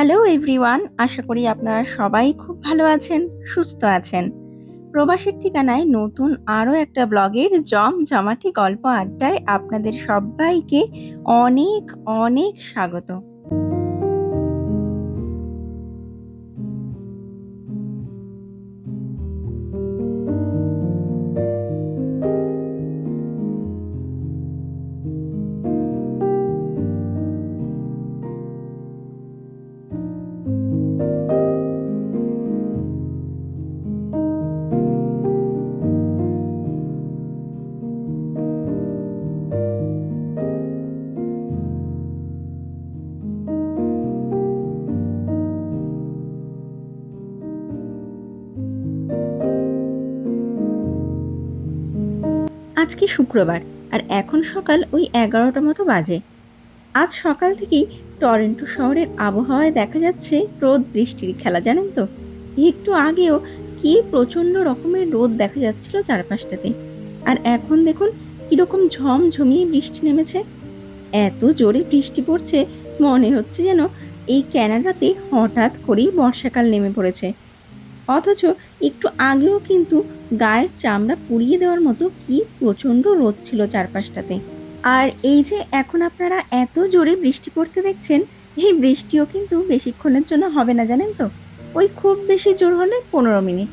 Hello everyone, আশা করি আপনারা সবাই খুব ভালো আছেন, সুস্থ আছেন। প্রবাসের ঠিকানায় নতুন আরও একটা ব্লগের জমজমাটি গল্প আড্ডায় আপনাদের সবাইকে অনেক অনেক স্বাগত। আজকে শুক্রবার, আর এখন সকাল ওই 11টা মতো বাজে। আজ সকাল থেকেই টরন্টো শহরের আবহাওয়ায় দেখা যাচ্ছে রোদ বৃষ্টির খেলা, জানেন তো। একটু আগেও কি প্রচন্ড রকমের রোদ দেখা যাচ্ছিল চারপাশটাতে, আর এখন দেখুন কিরকম ঝমঝমিয়ে বৃষ্টি নেমেছে। এত জোরে বৃষ্টি পড়ছে, মনে হচ্ছে যেন এই ক্যানাডাতে হঠাৎ করেই বর্ষাকাল নেমে পড়েছে। অথচ একটু আগেও কিন্তু গায়ের চামড়া পুড়িয়ে দেওয়ার মতো কি প্রচন্ড রোদ ছিল চারপাশটাতে। আর এই যে এখন আপনারা এত জোরে বৃষ্টি পড়তে দেখছেন, এই বৃষ্টিও কিন্তু বেশিক্ষণের জন্য হবে না, জানেন তো। ওই খুব বেশি জোর হলে 15 মিনিট।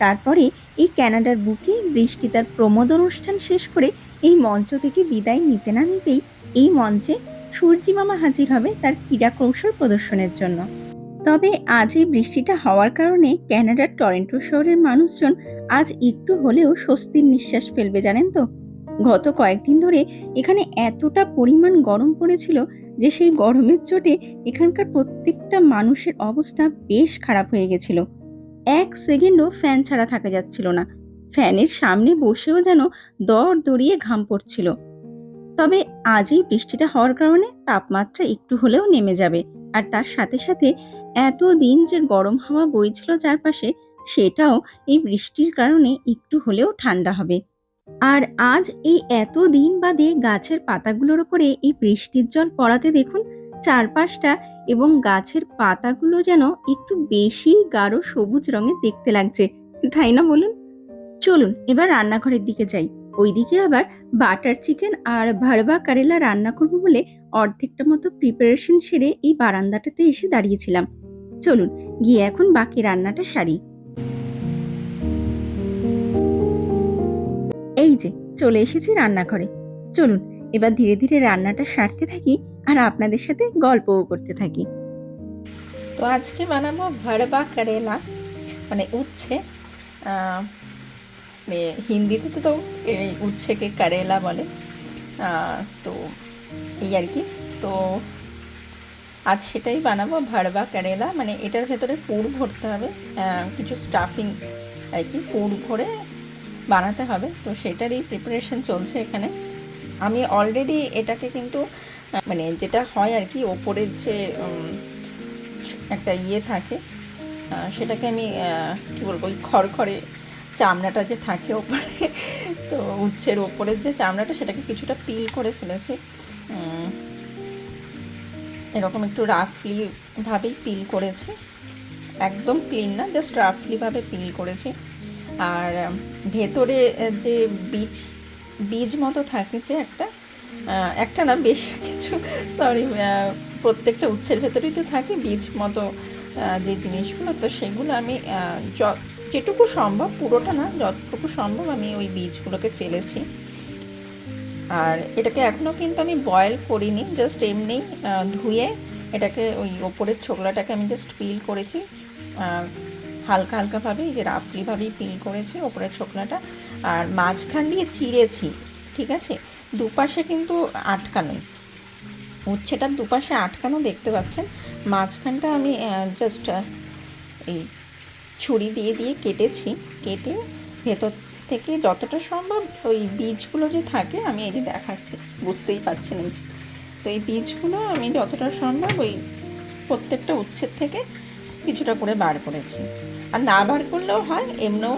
তারপরে এই ক্যানাডার বুকে বৃষ্টি তার প্রমোদ অনুষ্ঠান শেষ করে এই মঞ্চ থেকে বিদায় নিতে না নিতেই এই মঞ্চে সূর্যি মামা হাজির হবে তার ক্রীড়া কৌশল প্রদর্শনের জন্য। তবে আজ এই বৃষ্টিটা হওয়ার কারণে ক্যানাডার টরন্টো শহরের মানুষজন আজ একটু হলেও স্বস্তির নিঃশ্বাস ফেলবে, জানেন তো। গত কয়েকদিন ধরে এখানে এতটা পরিমাণ গরম পড়েছিল যে সেই গরমের চোটে এখানকার প্রত্যেকটা মানুষের অবস্থা বেশ খারাপ হয়ে গেছিল। এক সেকেন্ডও ফ্যান ছাড়া থাকা যাচ্ছিল না। ফ্যানের সামনে বসেও যেন দরদরিয়ে ঘাম পড়ছিল। তবে আজ এই বৃষ্টিটা হওয়ার কারণে তাপমাত্রা একটু হলেও নেমে যাবে, আর তার সাথে সাথে এতদিন যে গরম হাওয়া বইছিল চারপাশে, সেটাও এই বৃষ্টির কারণে একটু হলেও ঠান্ডা হবে। আর আজ এই এতদিন বাদে গাছের পাতাগুলোর উপরে এই বৃষ্টির জল পড়াতে দেখুন চারপাশটা এবং গাছের পাতাগুলো যেন একটু বেশি গাঢ় সবুজ রঙের দেখতে লাগছে, তাই না বলুন? চলুন এবার রান্নাঘরের দিকে যাই। ওইদিকে আবার বাটার চিকেন আর ভরবা কারেলা রান্না করব বলে অর্ধেকটা মতো প্রিপারেশন সেরে এই বারান্দাটাতে এসে দাঁড়িয়েছিলাম। চলুন গিয়ে এখন বাকি রান্নাটা সারি। এই যে চলে এসেছি রান্নাঘরে। চলুন এবার ধীরে ধীরে রান্নাটা সারতে থাকি আর আপনাদের সাথে গল্পও করতে থাকি। তো আজকে বানাবো ভরবা কারেলা, মানে উচ্ছে। হিন্দিতে তো এই উচ্ছেকে কারেলা বলে। তো এই আর কি। তো আজ সেটাই বানাবো, ভরবা কারেলা। মানে এটার ভেতরে পুর ভরতে হবে, কিছু স্টাফিং আর কি, পুর ভরে বানাতে হবে। তো সেটারই প্রিপারেশন চলছে এখানে। আমি অলরেডি এটাকে কিন্তু মানে যেটা হয় আর কি, ওপরের যে একটা ইয়ে থাকে, সেটাকে আমি কী বলবো, ওই খড়খড়ে চামড়াটা যে থাকে ওপরে, তো উচ্ছের ওপরের যে চামড়াটা সেটাকে কিছুটা পিল করে ফেলেছি। এরকম একটু রাফলিভাবেই পিল করেছি, একদম ক্লিন না, জাস্ট রাফলিভাবে পিল করেছি। আর ভেতরে যে বীজ বীজ মতো থাকে, যে একটা না বেশ কিছু, সরি, প্রত্যেকটা উচ্ছের ভেতরেই তো থাকে বীজ মতো যে জিনিসগুলো, তো সেগুলো আমি যেটুকু সম্ভব, পুরোটা না, যতটুকু সম্ভব আমি ওই বীজগুলোকে ফেলেছি। আর এটাকে এখনও কিন্তু আমি বয়েল করিনি, জাস্ট এমনি ধুয়ে এটাকে ওই ওপরের ছোকলাটাকে আমি জাস্ট পিল করেছি, হালকা হালকাভাবে, এই যে রাফলিভাবেই পিল করেছি ওপরের ছোকলাটা। আর মাঝখান দিয়ে চিড়েছি, ঠিক আছে। দুপাশে কিন্তু আটকানো, উচ্ছেটার দুপাশে আটকানো দেখতে পাচ্ছেন। মাঝখানটা আমি জাস্ট এই ছুরি দিয়ে দিয়ে কেটেছি, কেটে ভেতর থেকে যতটা সম্ভব ওই বীজগুলো যে থাকে, আমি এই যে দেখাচ্ছি, বুঝতেই পারছেন এই যে, তো এই বীজগুলো আমি যতটা সম্ভব ওই প্রত্যেকটা উচ্ছের থেকে কিছুটা করে বার করেছি। আর না বার করলেও হয়, এমনিও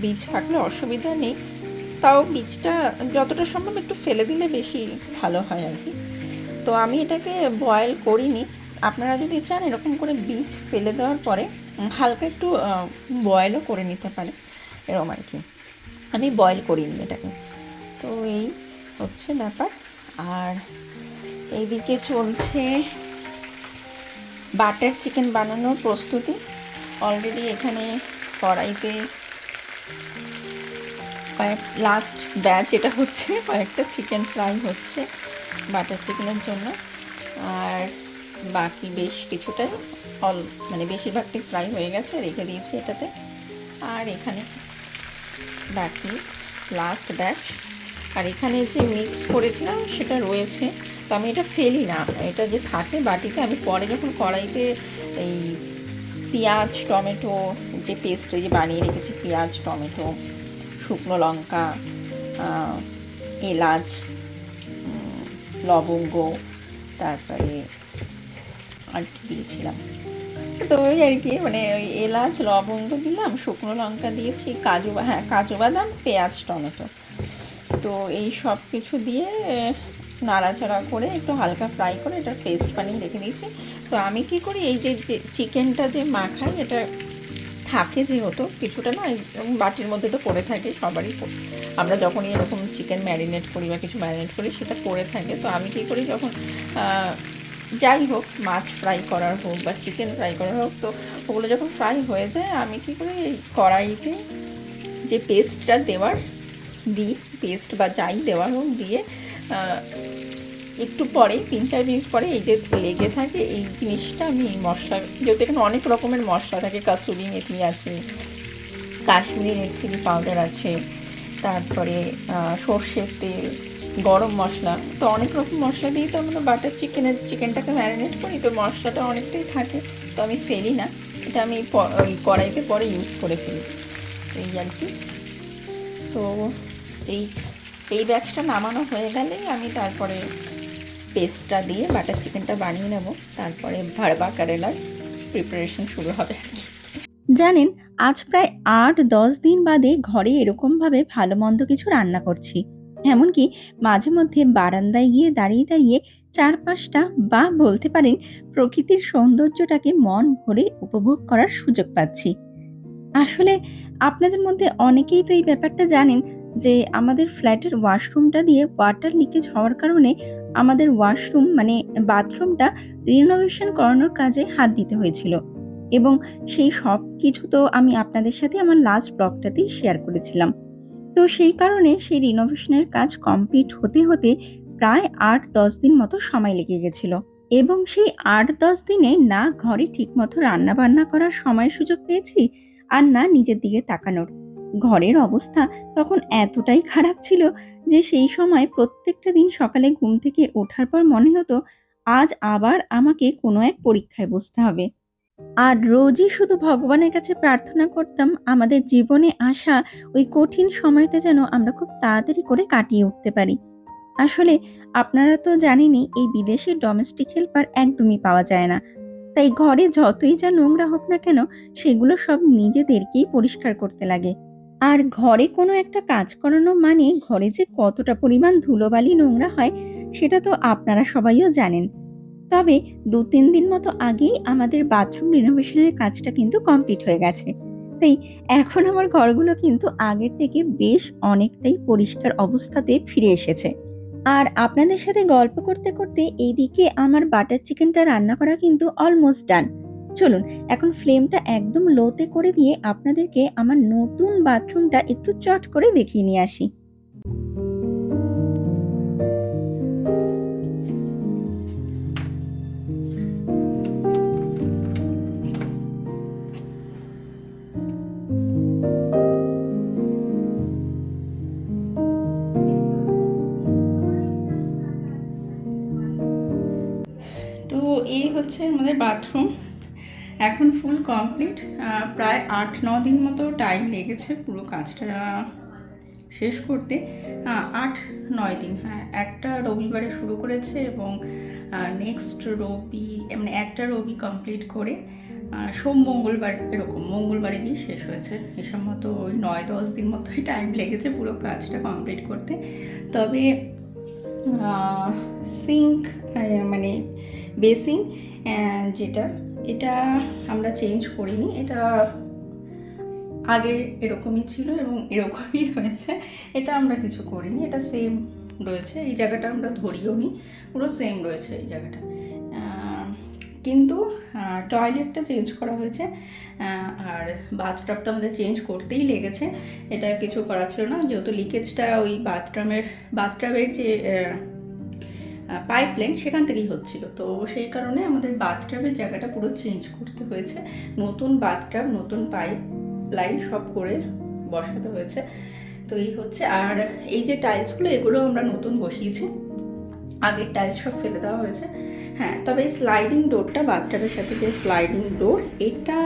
বীজ থাকলে অসুবিধা নেই, তাও বীজটা যতটা সম্ভব একটু ফেলে দিলে বেশি ভালো হয় আর কি। তো আমি এটাকে বয়েল করিনি, আপনারা যদি চান এরকম করে বীজ ফেলে দেওয়ার পরে হালকা একটু বয়েলও করে নিতে পারেন, এরকম আর কি। আমি বয়েল করিনি এটাকে। তো এই হচ্ছে ব্যাপার। আর এইদিকে চলছে বাটার চিকেন বানানোর প্রস্তুতি। অলরেডি এখানে কড়াইতে লাস্ট ব্যাচ এটা হচ্ছে, কয়েকটা চিকেন ফ্রাই হচ্ছে বাটার চিকেনের জন্য। আর বাকি বেশ কিছুটাই মানে বেশিরভাগটাই ফ্রাই হয়ে গেছে, রেখে দিয়েছি এটাতে। আর এখানে বাকি লাস্ট ব্যাচ। আর এখানে যে মিক্স করেছিলাম সেটা রয়েছে, তো আমি এটা ফেলি না, এটা যে থাকে বাটিতে, আমি পরে যখন কড়াইতে এই পেঁয়াজ টমেটো যে পেস্ট যে বানিয়ে রেখেছি, পেঁয়াজ টমেটো শুকনো লঙ্কা এলাচ লবঙ্গ তারপরে আর কি দিয়েছিলাম, তো ওই আর কি, মানে ওই এলাচ লবঙ্গ দিলাম, শুকনো লঙ্কা দিয়েছি, কাজু বাদাম পেঁয়াজ টমেটো, তো এই সব কিছু দিয়ে নাড়াচাড়া করে একটু হালকা ফ্রাই করে এটা পেস্ট বানিয়ে রেখে দিয়েছি। তো আমি কি করি, এই যে চিকেনটা যে মাখাই এটা থাকে যেহেতু কিছুটা না বাটির মধ্যে তো পড়ে থাকে সবারই, আমরা যখনই এরকম চিকেন ম্যারিনেট করি বা কিছু ম্যারিনেট করি সেটা পড়ে থাকে। তো আমি কী করি, যখন যাই হোক মাছ ফ্রাই করার হোক বা চিকেন ফ্রাই করার হোক, তো ওগুলো যখন ফ্রাই হয়ে যায় আমি কী করি, এই কড়াইতে যে পেস্টটা দেওয়ার দিই, পেস্ট বা যাই দেওয়ার হোক দিয়ে একটু পরে 3-4 মিনিট পরে এই যে লেগে থাকে এই জিনিসটা আমি মশলা, যেহেতু এখানে অনেক রকমের মশলা থাকে, কাসুরি মেথি আছে, কাশ্মীরি রেড চিলি পাউডার আছে, তারপরে সর্ষের তেল, গরম মশলা, তো অনেক রকম মশলা দিয়ে তো আমরা বাটার চিকেনটাকে ম্যারিনেট করি, তো মশলাটা অনেকটাই থাকে, তো আমি ফেলি না, এটা আমি ওই কড়াইতে পরে ইউজ করে ফেলি, এই আর কি। তো এই ব্যাচটা নামানো হয়ে গেলেই আমি তারপরে পেস্টটা দিয়ে বাটার চিকেনটা বানিয়ে নেব, তারপরে ভাড়বা কারেলার প্রিপারেশন শুরু হবে। জানেন, আজ প্রায় ৮-১০ দিন বাদে ঘরে এরকমভাবে ভালো মন্দ কিছু রান্না করছি। এমনকি মাঝে মধ্যে বারান্দায় গিয়ে দাঁড়িয়ে দাঁড়িয়ে চারপাশটা বা বলতে পারেন প্রকৃতির সৌন্দর্যটাকে মন ভরে উপভোগ করার সুযোগ পাচ্ছি। আসলে আপনাদের মধ্যে অনেকেই তো এই ব্যাপারটা জানেন যে আমাদের ফ্ল্যাটের ওয়াশরুমটা দিয়ে ওয়াটার লিকেজ হওয়ার কারণে আমাদের ওয়াশরুম মানে বাথরুমটা রিনোভেশন করানোর কাজে হাত দিতে হয়েছিল, এবং সেই সব কিছু তো আমি আপনাদের সাথে আমার লাস্ট ব্লগটাতেই শেয়ার করেছিলাম। তো সেই কারণে সেই রিনোভেশনের কাজ কমপ্লিট হতে হতে প্রায় ৮-১০ দিন মতো সময় লেগে গেছিল, এবং সেই ৮-১০ দিনে না ঘরে ঠিকমতো রান্না বান্না করার সময় সুযোগ পেয়েছি, আর না নিজের দিকে তাকানোর। ঘরের অবস্থা তখন এতটাই খারাপ ছিল যে সেই সময় প্রত্যেকটা দিন সকালে ঘুম থেকে ওঠার পর মনে হতো আজ আবার আমাকে কোনো এক পরীক্ষায় বসতে হবে। আর রোজই শুধু ভগবানের কাছে প্রার্থনা করতাম আমাদের জীবনে আসা ওই কঠিন সময়টা যেন আমরা খুব তাড়াতাড়ি করে কাটিয়ে উঠতে পারি। আসলে আপনারা তো জানেনই এই বিদেশে ডোমেস্টিক হেল্পার একদমই পাওয়া যায় না। তাই ঘরে যতই যা নোংরা হোক না কেন সেগুলো সব নিজেদেরকেই পরিষ্কার করতে লাগে। আর ঘরে কোনো একটা কাজ করানো মানে ঘরে যে কতটা পরিমাণ ধুলোবালি নোংরা হয় সেটা তো আপনারা সবাইও জানেন। তবে ২-৩ দিন মতো আগেই আমাদের বাথরুম রিনোভেশনের কাজটা কিন্তু কমপ্লিট হয়ে গেছে। তাই এখন আমার ঘরগুলো কিন্তু আগের থেকে বেশ অনেকটাই পরিষ্কার অবস্থাতে ফিরে এসেছে। আর আপনাদের সাথে গল্প করতে করতে এইদিকে আমার বাটার চিকেনটা রান্না করা কিন্তু অলমোস্ট ডান। চলুন এখন ফ্লেমটা একদম লোতে করে দিয়ে আপনাদেরকে আমার নতুন বাথরুমটা একটু চট করে দেখিয়ে নিয়ে আসি। তো এই হচ্ছে আমাদের বাথরুম, এখন ফুল কমপ্লিট। প্রায় ৮-৯ দিন মতো টাইম লেগেছে পুরো কাজটা শেষ করতে। ৮-৯ দিন, হ্যাঁ, একটা রবিবারে শুরু করেছে এবং নেক্সট রবি মানে একটা রবি কমপ্লিট করে সোম মঙ্গলবার এরকম মঙ্গলবারে গিয়ে শেষ হয়েছে। এসব মতো ওই ৯-১০ দিন মতোই টাইম লেগেছে পুরো কাজটা কমপ্লিট করতে। তবে সিঙ্ক মানে বেসিন যেটা, এটা আমরা চেঞ্জ করিনি, এটা আগে এরকমই ছিল এবং এরকমই রয়েছে, এটা আমরা কিছু করিনি, এটা সেম রয়েছে। এই জায়গাটা আমরা ধরিও নি, পুরো সেম রয়েছে এই জায়গাটা। কিন্তু টয়লেটটা চেঞ্জ করা হয়েছে, আর বাথটাবটা আমাদের চেঞ্জ করতেই লেগেছে, এটা কিছু করার ছিল না, যেহেতু লিকেজটা ওই বাথটাবের যে পাইপলাইন সেখান থেকেই হচ্ছিল, তো সেই কারণে আমাদের বাথটাবের জায়গাটা পুরো চেঞ্জ করতে হয়েছে, নতুন বাথটাব, নতুন পাইপ লাইন সব করে বসাতে হয়েছে। তো এই হচ্ছে। আর এই যে টাইলসগুলো, এগুলো আমরা নতুন বসিয়েছি, আগের টাইলস সব ফেলে দেওয়া হয়েছে। হ্যাঁ, তবে এই স্লাইডিং ডোরটা, বাথটাবের সাথে যে স্লাইডিং ডোর, এটা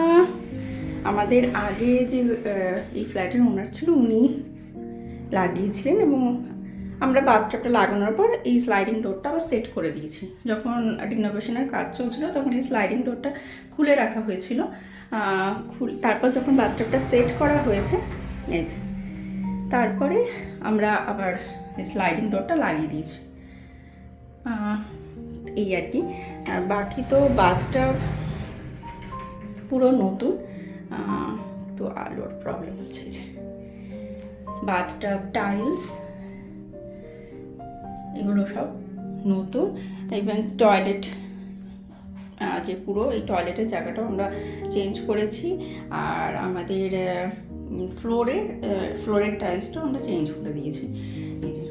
আমাদের আগে যে এই ফ্ল্যাটের ওনার ছিল উনি লাগিয়েছিলেন, এবং আমরা বাথটাবটা লাগানোর পর এই স্লাইডিং ডোরটা আবার সেট করে দিয়েছি। যখন রিনোভেশনের কাজ চলছিল তখন এই স্লাইডিং ডোরটা খুলে রাখা হয়েছিল, তারপর যখন বাথটাবটা সেট করা হয়েছে, এই যে তারপরে আমরা আবার স্লাইডিং ডোরটা লাগিয়ে দিয়েছি, এই আর কি। আর বাকি তো বাথটাব পুরো নতুন। তো আলোর প্রবলেম হচ্ছে, যে বাথটাব টাইলস এগুলো সব নতুন, এবং টয়লেট যে পুরো এই টয়লেটের জায়গাটাও আমরা চেঞ্জ করেছি, আর আমাদের ফ্লোরের টাইলসটাও আমরা চেঞ্জ করে দিয়েছি। এই যে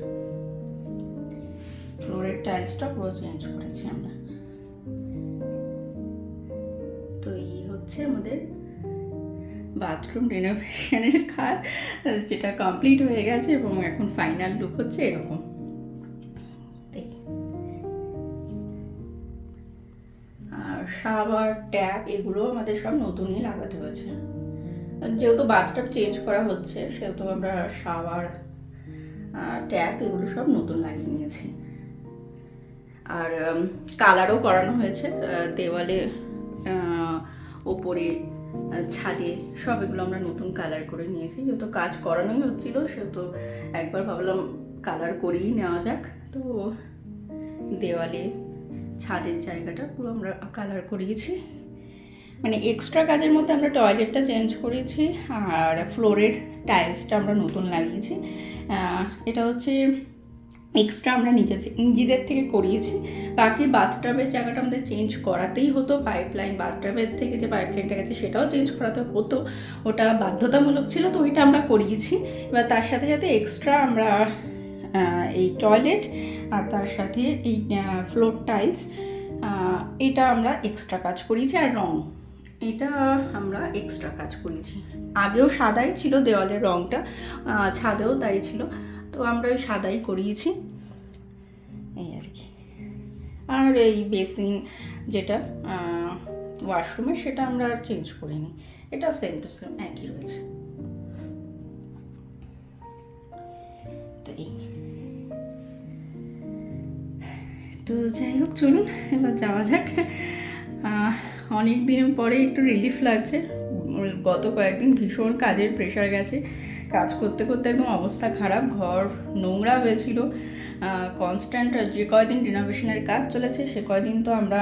ফ্লোরের টাইলসটা পুরো চেঞ্জ করেছি আমরা। তো এই হচ্ছে আমাদের বাথরুম রিনোভেশনের কাজ, যেটা কমপ্লিট হয়ে গেছে এবং এখন ফাইনাল লুক হচ্ছে এরকম। আর শাওয়ার, ট্যাপ এগুলো আমাদের সব নতুনই লাগাতে হয়েছে, যেহেতু বাথটাব চেঞ্জ করা হচ্ছে সেহেতু আমরা শাওয়ার, ট্যাপ এগুলো সব নতুন লাগিয়ে নিয়েছি। আর কালারও করানো হয়েছে, দেওয়ালে, ওপরে, ছাদে সব এগুলো আমরা নতুন কালার করে নিয়েছি, যেহেতু কাজ করানোই হচ্ছিল সেহেতু একবার ভাবলাম কালার করেই নেওয়া যাক। তো দেওয়ালে, ছাদের জায়গাটা পুরো আমরা কালার করিয়েছি, মানে এক্সট্রা কাজের মধ্যে আমরা টয়লেটটা চেঞ্জ করেছি, আর ফ্লোরের টাইলসটা আমরা নতুন লাগিয়েছি। এটা হচ্ছে এক্সট্রা আমরা নিজেদের থেকে করিয়েছি। বাকি বাথটাবের জায়গাটা আমাদের চেঞ্জ করাতেই হতো, পাইপলাইন, বাথটাবের থেকে যে পাইপলাইনটা গেছে সেটাও চেঞ্জ করাতে হতো, ওটা বাধ্যতামূলক ছিল, তো ওইটা আমরা করিয়েছি। এবার তার সাথে সাথে এক্সট্রা আমরা এই টয়লেট আর তার সাথে এই ফ্লোর টাইলস, এটা আমরা এক্সট্রা কাজ করিয়েছি। আর রং, এটা আমরা এক্সট্রা কাজ করিয়েছি। আগেও সাদাই ছিল দেওয়ালের রংটা, ছাদেও তাই ছিল, তো আমরা ওই সাদাই করিয়েছি, এই আর কি। আর এই বেসিন যেটা ওয়াশরুমে, সেটা আমরা আর চেঞ্জ করিনি, এটা সেম টু সেম একই রয়েছে। তো এই, তো যাই হোক, চলুন এবার যাওয়া যাক। অনেক দিন পরে একটু রিলিফ লাগছে, গত কয়েকদিন ভীষণ কাজের প্রেশার গেছে, কাজ করতে করতে একদম অবস্থা খারাপ, ঘর নোংরা হয়েছিল কনস্ট্যান্ট। যে কয়দিন রিনোভেশনের কাজ চলেছে সে কয়দিন তো আমরা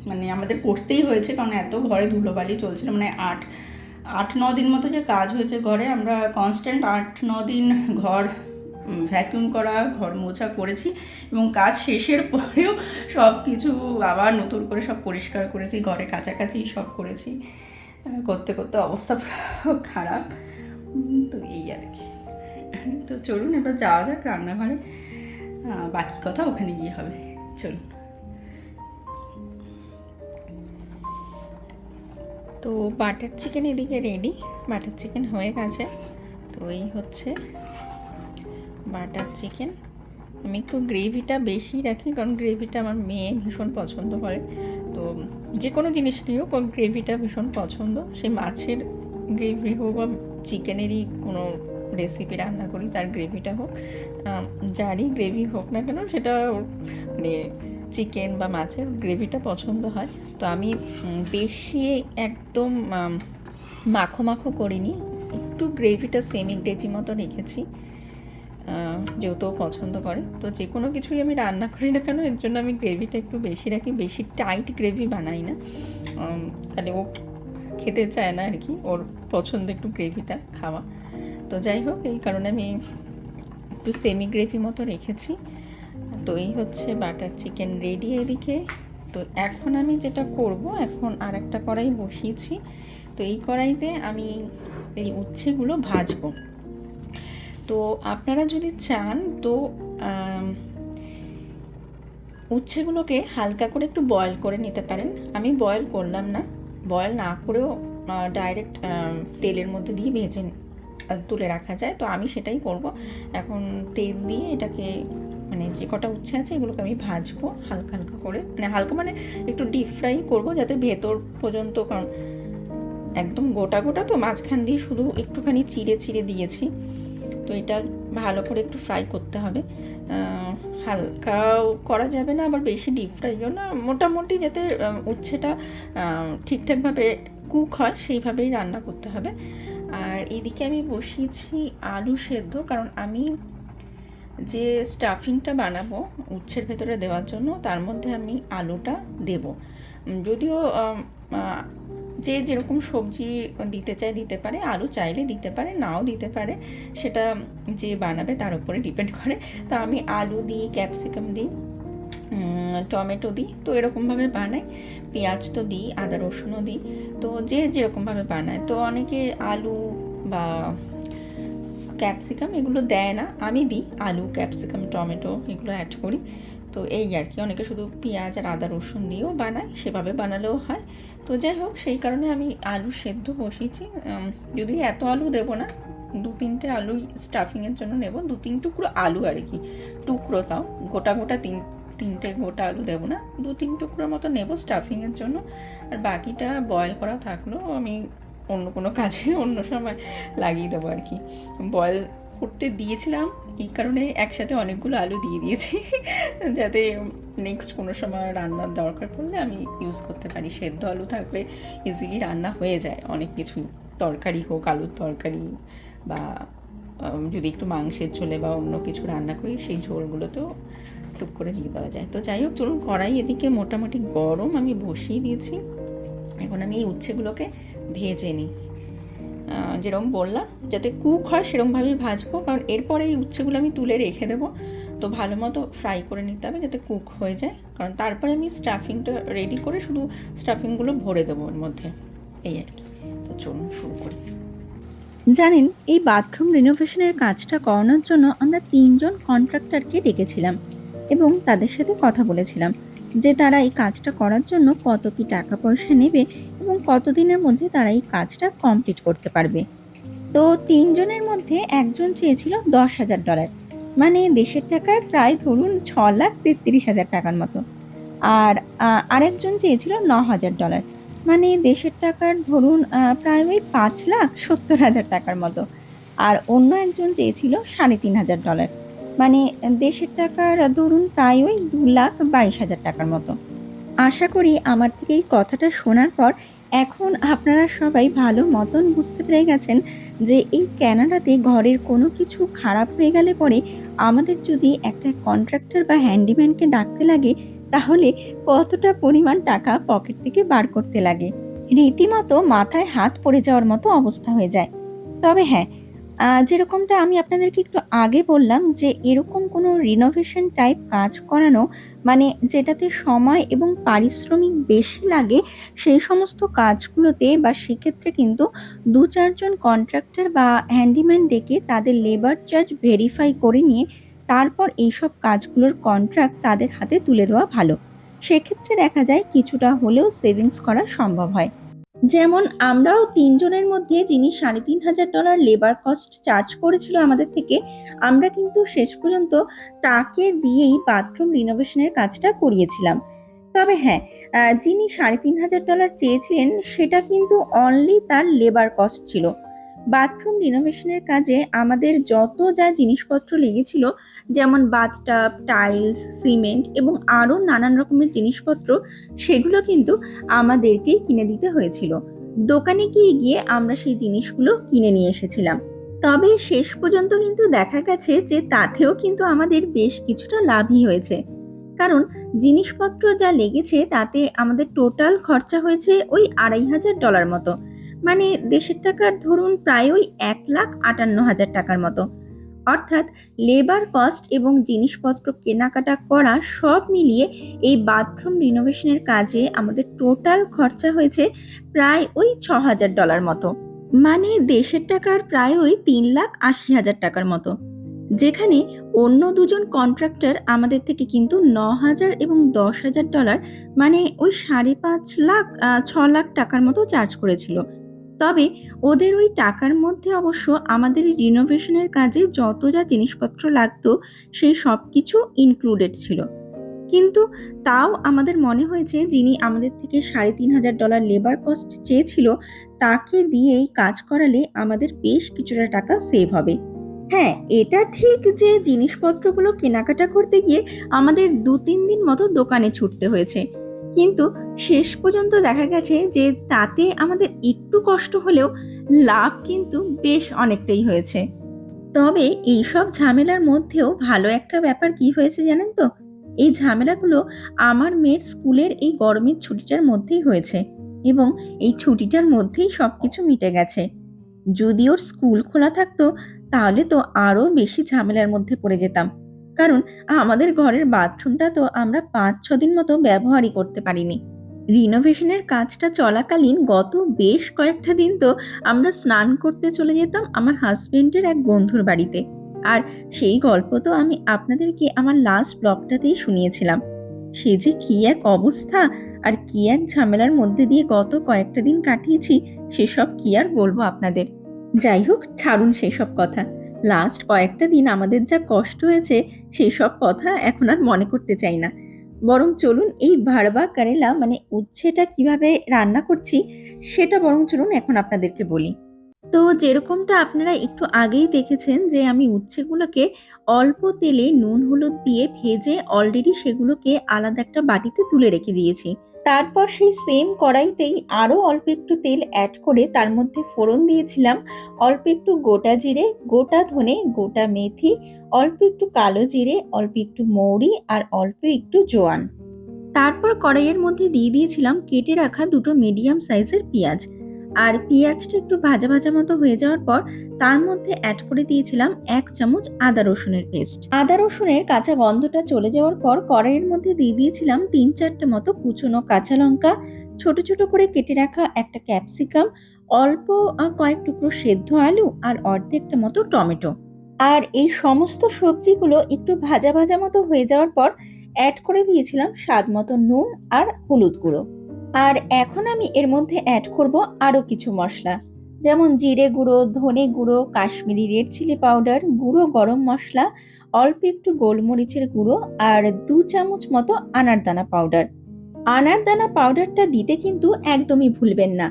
মানে আমাদের করতেই হয়েছে, কারণ এত ঘরে ধুলোবালি চলছিল, মানে 8-9 দিন মতো যে কাজ হয়েছে ঘরে, আমরা কনস্ট্যান্ট 8-9 দিন ঘর ভ্যাকিউম করা, ঘর মোছা করেছি, এবং কাজ শেষের পরেও সব কিছু আবার নতুন করে সব পরিষ্কার করেছি, ঘরে কাছাকাছি সব করেছি, করতে করতে অবস্থা খারাপ। তো এই আর কি। তো চলুন এবার যাওয়া যাক রান্নাঘরে, বাকি কথা ওখানে গিয়ে হবে, চলুন। তো বাটার চিকেন এদিকে রেডি, বাটার চিকেন হয়ে গেছে। তো এই হচ্ছে বাটার চিকেন। আমি একটু গ্রেভিটা বেশি রাখি, কারণ গ্রেভিটা আমার মেয়ে ভীষণ পছন্দ করে, তো যে কোনো জিনিস নিয়েও গ্রেভিটা ভীষণ পছন্দ, সে মাছের গ্রেভি হোক বা চিকেনেরই কোনো রেসিপি রান্না করি তার গ্রেভিটা হোক, যারই গ্রেভি হোক না কেন সেটা মানে চিকেন বা মাছের গ্রেভিটা পছন্দ হয়। তো আমি বেশি একদম মাখো মাখো করিনি, একটু গ্রেভিটা সেমি গ্রেভি মতো রেখেছি। যেহেতু ও পছন্দ করে। তো যে কোনো কিছুই আমি রান্না করি না কেন এর জন্য আমি গ্রেভিটা একটু বেশি রাখি, বেশি টাইট গ্রেভি বানাই না। তাহলে ও খেতে চায় না আর কি, ওর পছন্দ একটু গ্রেভিটা খাওয়া। তো যাই হোক, এই কারণে আমি একটু সেমি গ্রেভি মতো রেখেছি। তো এই হচ্ছে বাটার চিকেন রেডি এদিকে। তো এখন আমি যেটা করব, এখন আর একটা কড়াই বসিয়েছি। তো এই কড়াইতে আমি এই উচ্ছেগুলো ভাজবো। তো আপনারা যদি চান তো উচ্ছেগুলোকে হালকা করে একটু বয়েল করে নিতে পারেন। আমি বয়েল করলাম না, বয়েল না করেও ডাইরেক্ট তেলের মধ্যে দিয়ে ভেজে তুলে রাখা যায়। তো আমি সেটাই করব। এখন তেল দিয়ে এটাকে মানে যে কটা উচ্ছে আছে এগুলোকে আমি ভাজবো হালকা হালকা করে, মানে হালকা মানে একটু ডিপ ফ্রাই করবো যাতে ভেতর পর্যন্ত, কারণ একদম গোটা গোটা তো মাঝখান দিয়ে শুধু একটুখানি চিড়ে চিড়ে দিয়েছি। তো এটা ভালো করে একটু ফ্রাই করতে হবে, হালকাও করা যাবে না আবার বেশি ডিপ ফ্রাই না, মোটামুটি যাতে উচ্ছেটা ঠিকঠাকভাবে কুক হয় সেইভাবেই রান্না করতে হবে। আর এদিকে আমি বসিয়েছি আলু সেদ্ধ, কারণ আমি যে স্টাফিংটা বানাবো উচ্ছের ভেতরে দেওয়ার জন্য তার মধ্যে আমি আলুটা দেব। যদিও যে যেরকম সবজি দিতে চায় দিতে পারে, আলু চাইলে দিতে পারে, নাও দিতে পারে, সেটা যে বানাবে তার উপরে ডিপেন্ড করে। তো আমি আলু দিই, ক্যাপসিকাম দিই, টমেটো দিই, তো এরকমভাবে বানাই। পেঁয়াজ তো দিই, আদা রসুনও দিই, তো যে যেরকমভাবে বানায়। তো অনেকে আলু বা ক্যাপসিকাম এগুলো দেয় না, আমি দিই আলু, ক্যাপসিকাম, টমেটো এগুলো অ্যাড করি। তো এই আর কি, অনেকে শুধু পেঁয়াজ আর আদা রসুন দিয়েও বানায়, সেভাবে বানালেও হয়। তো যাই হোক, সেই কারণে আমি আলু সেদ্ধ বসিয়েছি। যদি এত আলু দেবো না, 2-3টে আলু স্টাফিংয়ের জন্য নেব, 2-3 টুকরো আলু আর কি, টুকরো তাও, গোটা গোটা তিনটে গোটা আলু দেবো না, 2-3 টুকরোর মতো নেব স্টাফিংয়ের জন্য। আর বাকিটা বয়েল করা থাকলো, আমি অন্য কোনো কাজে অন্য সময় লাগিয়ে দেবো আর কি। বয়েল করতে দিয়েছিলাম এই কারণে একসাথে অনেকগুলো আলু দিয়ে দিয়েছি যাতে নেক্সট কোনো সময় রান্নার দরকার পড়লে আমি ইউজ করতে পারি। সেদ্ধ আলু থাকলে ইজিলি রান্না হয়ে যায় অনেক কিছুই, তরকারি হোক, আলুর তরকারি বা যদি একটু মাংসের ঝোলে বা অন্য কিছু রান্না করি সেই ঝোলগুলোতেও টুক করে দিয়ে দেওয়া যায়। তো যাই হোক, চলুন, কড়াই এদিকে মোটামুটি গরম, আমি বসিয়ে দিয়েছি। এখন আমি এই উচ্ছেগুলোকে ভেজে নিই, যেরকম বললাম যাতে কুক হয় সেরকমভাবেই ভাজবো, কারণ এরপরে এই উচ্ছেগুলো আমি তুলে রেখে দেবো। তো ভালো মতো ফ্রাই করে নিতে হবে যাতে কুক হয়ে যায়, কারণ তারপরে আমি স্টাফিংটা রেডি করে শুধু স্টাফিংগুলো ভরে দেবো ওর মধ্যে, এই আর কি। তো চলুন শুরু করি। জানেন, এই বাথরুম রিনোভেশনের কাজটা করানোর জন্য আমরা 3 জন কন্ট্রাক্টরকে ডেকেছিলাম এবং তাদের সাথে কথা বলেছিলাম যে তারা এই কাজটা করার জন্য কত কি টাকা পয়সা নেবে এবং কতদিনের মধ্যে তারা এই কাজটা কমপ্লিট করতে পারবে। তো 3 জনের মধ্যে একজন চেয়েছিল $10,000, মানে দেশের টাকায় প্রায় ধরুন 6,33,000 টাকার মতো। আর আরেকজন চেয়েছিল $9,000, মানে দেশের টাকার ধরুন প্রায় ওই 5,70,000 টাকার মতো। আর অন্য একজন চেয়েছিল $3,500, মানে দেশের টাকার ধরুন প্রায় ওই 2,22,000 টাকার মতো। আশা করি আমার থেকে এই কথাটা শোনার পর এখন আপনারা সবাই ভালো মতন বুঝতে পেরে গেছেন যে এই ক্যানাডাতে ঘরের কোনো কিছু খারাপ হয়ে গেলে পরে আমাদের যদি একটা কন্ট্রাক্টর বা হ্যান্ডিম্যানকে ডাকতে লাগে তাহলে কতটা পরিমাণ টাকা পকেট থেকে বার করতে লাগে, রীতিমতো মাথায় হাত পড়ে যাওয়ার মতো অবস্থা হয়ে যায়। তবে হ্যাঁ, যেরকমটা আমি আপনাদেরকে একটু আগে বললাম যে এরকম কোনো রিনোভেশন টাইপ কাজ করানো, মানে যেটাতে সময় এবং পারিশ্রমিক বেশি লাগে, সেই সমস্ত কাজগুলোতে বা সেক্ষেত্রে কিন্তু 2-4 জন কন্ট্রাক্টর বা হ্যান্ডিম্যান ডেকে তাদের লেবার চার্জ ভেরিফাই করে নিয়ে তারপর এইসব কাজগুলোর কন্ট্রাক্ট তাদের হাতে তুলে দেওয়া ভালো। সেক্ষেত্রে দেখা যায় কিছুটা হলেও সেভিংস করা সম্ভব হয়। যেমন আমরাও 3 জনের মধ্যে যিনি $3,500 লেবার কস্ট চার্জ করেছিল আমাদের থেকে, আমরা কিন্তু শেষ পর্যন্ত তাকে দিয়েই বাথরুম রিনোভেশনের কাজটা করিয়েছিলাম। তবে হ্যাঁ, যিনি $3,500 চেয়েছিলেন সেটা কিন্তু অনলি তার লেবার কস্ট ছিল। বাথরুম রিনোভেশনের কাজে আমাদের যত যা জিনিসপত্র লেগেছিল, যেমন বাথটাব, টাইলস, সিমেন্ট এবং আরও নানান রকমের জিনিসপত্র, সেগুলো কিন্তু আমাদেরকেই কিনে দিতে হয়েছিল। দোকানে গিয়ে আমরা সেই জিনিসগুলো কিনে নিয়ে এসেছিলাম। তবে শেষ পর্যন্ত কিন্তু দেখা গেছে যে তাতেও কিন্তু আমাদের বেশ কিছুটা লাভই হয়েছে। কারণ জিনিসপত্র যা লেগেছে তাতে আমাদের টোটাল খরচা হয়েছে ওই $2,500 মতো। মানে দেশের টাকার ধরুন প্রায় ওই 1,58,000 টাকার মতো। অর্থাৎ লেবার কস্ট এবং জিনিসপত্র কেনাকাটা করা সব মিলিয়ে এই বাথরুম রিনোভেশনের কাজে আমাদের টোটাল খরচা হয়েছে প্রায় ওই $6,000 মতো। মানে দেশের টাকার প্রায় ওই 3,80,000 টাকার মতো। যেখানে অন্য দুজন কন্ট্রাক্টর আমাদের থেকে কিন্তু 9,000 এবং $10,000 মানে ওই 5.5 লাখ 6 লাখ টাকার মতো চার্জ করেছিল। তবে ওদের ওই টাকার মধ্যে অবশ্য আমাদের এই রিনোভেশনের কাজে যত যা জিনিসপত্র লাগতো সেই সব কিছু ইনক্লুডেড ছিল। কিন্তু তাও আমাদের মনে হয়েছে যিনি আমাদের থেকে $3,500 লেবার কস্ট চেয়েছিল তাকে দিয়েই কাজ করালে আমাদের বেশ কিছুটা টাকা সেভ হবে। হ্যাঁ, এটা ঠিক যে জিনিসপত্রগুলো কেনাকাটা করতে গিয়ে আমাদের 2-3 দিন মতো দোকানে ছুটতে হয়েছে। কিন্তু শেষ পর্যন্ত দেখা গেছে যে তাতে আমাদের একটু কষ্ট হলেও লাভ কিন্তু বেশ অনেকটাই হয়েছে। তবে এইসব ঝামেলার মধ্যেও ভালো একটা ব্যাপার কি হয়েছে জানেন তো? এই ঝামেলাগুলো আমার মেয়ের স্কুলের এই গরমের ছুটিটার মধ্যেই হয়েছে এবং এই ছুটিটার মধ্যেই সবকিছু মিটে গেছে। যদি ওর স্কুল খোলা থাকতো তাহলে তো আরো বেশি ঝামেলার মধ্যে পড়ে যেতাম। কারণ আমাদের ঘরের বাথরুমটা তো আমরা 5-6 দিন মতো ব্যবহারই করতে পারিনি। রিনোভেশনের কাজটা চলাকালীন গত বেশ কয়েকটা দিন তো আমরা স্নান করতে চলে যেতাম আমার হাজবেন্ডের এক বন্ধুর বাড়িতে। আর সেই গল্প তো আমি আপনাদেরকে আমার লাস্ট ব্লগটাতেই শুনিয়েছিলাম। সে যে কি এক অবস্থা আর কি এক ঝামেলার মধ্যে দিয়ে গত কয়েকটা দিন কাটিয়েছি সেসব কি আর বলবো আপনাদের। যাই হোক, ছাড়ুন সেসব কথা। লাস্ট কয়েকটা দিন আমাদের যা কষ্ট হয়েছে সেসব কথা এখন আর মনে করতে চাই না। বরং চলুন এই ভারবা কারেলা মানে উচ্ছেটা কিভাবে রান্না করছি সেটা বরং চলুন এখন আপনাদেরকে বলি। তো যেরকমটা আপনারা একটু আগেই দেখেছেন যে আমি উচ্ছেগুলোকে অল্প তেলে নুন হলুদ দিয়ে ভেজে অলরেডি সেগুলোকে আলাদা একটা বাটিতে তুলে রেখে দিয়েছি। তারপর সেই সেম কড়াইতেই আরো অল্প একটু তেল অ্যাড করে তার মধ্যে ফোড়ন দিয়েছিলাম অল্প একটু গোটা জিরে, গোটা ধনে, গোটা মেথি, অল্প একটু কালো জিরে, অল্প একটু মৌরি আর অল্প একটু জোয়ান। তারপর কড়াইয়ের মধ্যে দিয়ে দিয়েছিলাম কেটে রাখা দুটো মিডিয়াম সাইজের পেঁয়াজ। আর পেঁয়াজটা একটু ভাজা ভাজা মতো হয়ে যাওয়ার পর তার মধ্যে অ্যাড করে দিয়েছিলাম 1 চামচ আদা রসুনের পেস্ট। আদা রসুনের কাঁচা গন্ধটা চলে যাওয়ার পর কড়াইয়ের মধ্যে দিয়ে দিয়েছিলাম 3-4টে মতো কুচনো কাঁচা লঙ্কা, ছোট ছোট করে কেটে রাখা একটা ক্যাপসিকাম, অল্প কয়েক টুকরো সেদ্ধ আলু আর অর্ধেকটা মতো টমেটো। আর এই সমস্ত সবজিগুলো একটু ভাজা ভাজা মতো হয়ে যাওয়ার পর অ্যাড করে দিয়েছিলাম স্বাদ মতো নুন আর হলুদ গুঁড়ো। আর এখন আমি এর মধ্যে অ্যাড করব আরো কিছু মশলা, যেমন জিরে গুঁড়ো, ধনে গুঁড়ো, কাশ্মীরি রেড চিলি পাউডার, গুঁড়ো গরম মশলা, অল্প একটু গোলমরিচের গুঁড়ো আর 2 চামচ মতো আনারদানা পাউডার। আনারদানা পাউডারটা দিতে কিন্তু একদমই ভুলবেন না।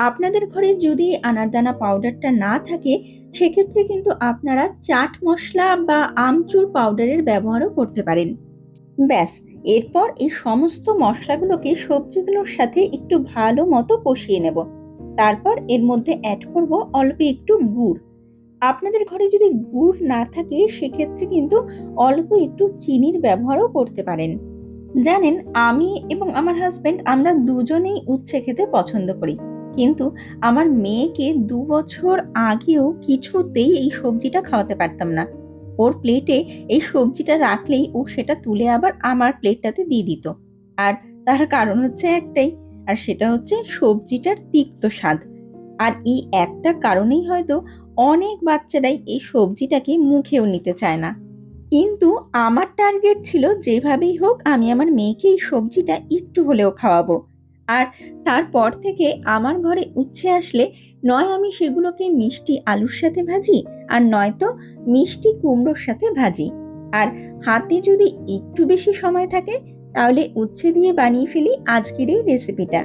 আপনাদের ঘরে যদি আনারদানা পাউডারটা না থাকে সেক্ষেত্রে কিন্তু আপনারা চাট মশলা বা আমচুর পাউডারের ব্যবহারও করতে পারেন। ব্যাস, এরপর এই সমস্ত মশলাগুলোকে সবজিগুলোর সাথে একটু ভালো মতো কষিয়ে নেব। তারপর এর মধ্যে অ্যাড করব অল্প একটু গুড়। আপনাদের ঘরে যদি গুড় না থাকে সেক্ষেত্রে কিন্তু অল্প একটু চিনির ব্যবহারও করতে পারেন। জানেন, আমি এবং আমার হাজবেন্ড আমরা দুজনেই উচ্ছে খেতে পছন্দ করি, কিন্তু আমার মেয়েকে 2 বছর আগেও কিছুতেই এই সবজিটা খাওয়াতে পারতাম না। ওর প্লেটে এই সবজিটা রাখলেই ও সেটা তুলে আবার আমার প্লেটটাতে দিয়ে দিত। আর তার কারণ হচ্ছে একটাই, আর সেটা হচ্ছে সবজিটার তিক্ত স্বাদ। আর এই একটা কারণেই হয়তো অনেক বাচ্চারাই এই সবজিটাকে মুখেও নিতে চায় না। কিন্তু আমার টার্গেট ছিল যেভাবেই হোক আমি আমার মেয়েকে এই সবজিটা একটু হলেও খাওয়াবো। আর তারপর থেকে আমার ঘরে উচ্ছে আসলে নয় আমি সেগুলোকে মিষ্টি আলুর সাথে ভাজি আর নয়তো মিষ্টি কুমড়োর সাথে ভাজি। আর হাতে যদি একটু বেশি সময় থাকে তাহলে উচ্ছে দিয়ে বানিয়ে ফেলি আজকের এই রেসিপিটা,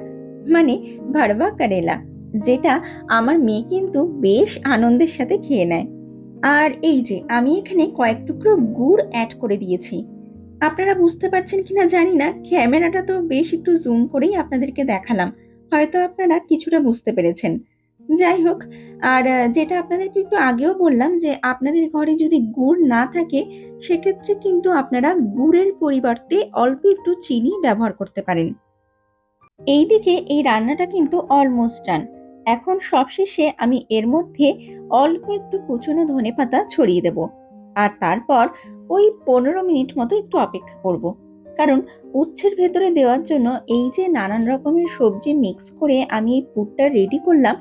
মানে ভরবা কারেলা, যেটা আমার মেয়ে কিন্তু বেশ আনন্দের সাথে খেয়ে নেয়। আর এই যে আমি এখানে কয়েক টুকরো গুড় অ্যাড করে দিয়েছি। আপনারা বুঝতে পারছেন কিনা জানি না, ক্যামেরাটা তো বেশ একটু জুম করেই আপনাদেরকে দেখালাম, হয়তো আপনারা কিছুটা বুঝতে পেরেছেন। যাই হোক, আর যেটা আপনাদেরকে একটু আগেও বললাম যে আপনাদের ঘরে যদি গুড় না থাকে, সেক্ষেত্রে কিন্তু আপনারা গুড়ের পরিবর্তে অল্প একটু চিনি ব্যবহার করতে পারেন। এইদিকে এই রান্নাটা কিন্তু অলমোস্ট ডান। এখন সবশেষে আমি এর মধ্যে অল্প একটু কুচনো ধনেপাতা ছড়িয়ে দেব। আর তারপর ওই 15 মিনিট মতো একটু অপেক্ষা করব। কারণ উচ্ছের ভেতরে দেওয়ার জন্য এই যে নানান রকমের সবজি মিক্স করে আমি এই পুরটা রেডি করলাম,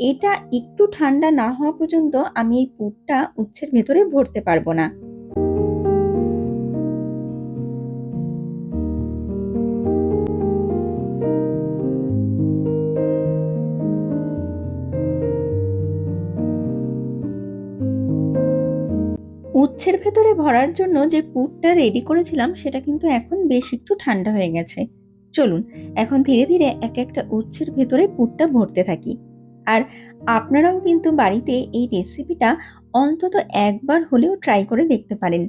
এটা একটু ঠান্ডা না হওয়া পর্যন্ত আমি এই পুরটা উচ্ছের ভেতরে ভরতে পারবো না। উচ্ছের ভেতরে ভরার জন্য যে পুরটা রেডি করেছিলাম সেটা কিন্তু এখন বেশ একটু ঠান্ডা হয়ে গেছে। চলুন এখন ধীরে ধীরে এক একটা উচ্ছের ভেতরে পুরটা ভরতে থাকি। আর আপনারাও কিন্তু বাড়িতে এই রেসিপিটা অন্তত একবার হলেও ট্রাই করে দেখতে পারেন।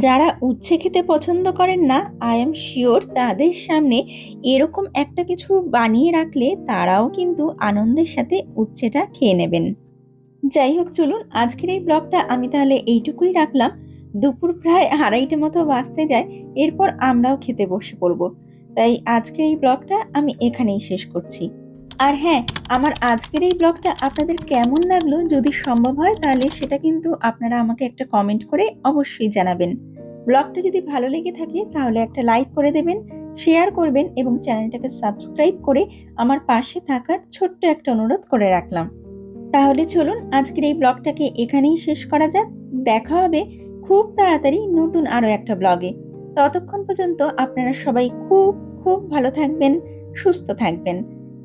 যারা উচ্ছে খেতে পছন্দ করেন না, আই এম শিওর তাদের সামনে এরকম একটা কিছু বানিয়ে রাখলে তারাও কিন্তু আনন্দের সাথে উচ্ছেটা খেয়ে নেবেন। যাই হোক, চলুন আজকের এই ব্লগটা আমি তাহলে এইটুকুই রাখলাম। দুপুর প্রায় 2:30 মতো বাজতে যায়, এরপর আমরাও খেতে বসে পড়ব। তাই আজকের এই ব্লগটা আমি এখানেই শেষ করছি। আর হ্যাঁ, আমার আজকের এই ব্লগটা আপনাদের কেমন লাগলো যদি সম্ভব হয় তাহলে সেটা কিন্তু আপনারা আমাকে একটা কমেন্ট করে অবশ্যই জানাবেন। ব্লগটা যদি ভালো লেগে থাকে তাহলে একটা লাইক করে দেবেন, শেয়ার করবেন এবং চ্যানেলটাকে সাবস্ক্রাইব করে আমার পাশে থাকার ছোট্ট একটা অনুরোধ করে রাখলাম। তাহলে চলুন আজকের এই ব্লগটাকে এখানেই শেষ করা যাক। দেখা হবে খুব তাড়াতাড়ি নতুন আরো একটা ব্লগে। ততক্ষণ পর্যন্ত আপনারা সবাই খুব খুব ভালো থাকবেন, সুস্থ থাকবেন।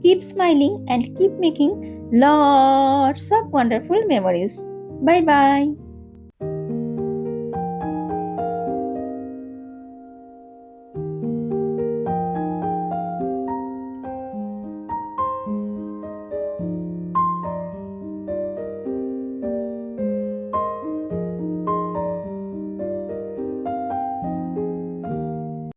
Keep smiling and keep making lots of wonderful memories. Bye bye.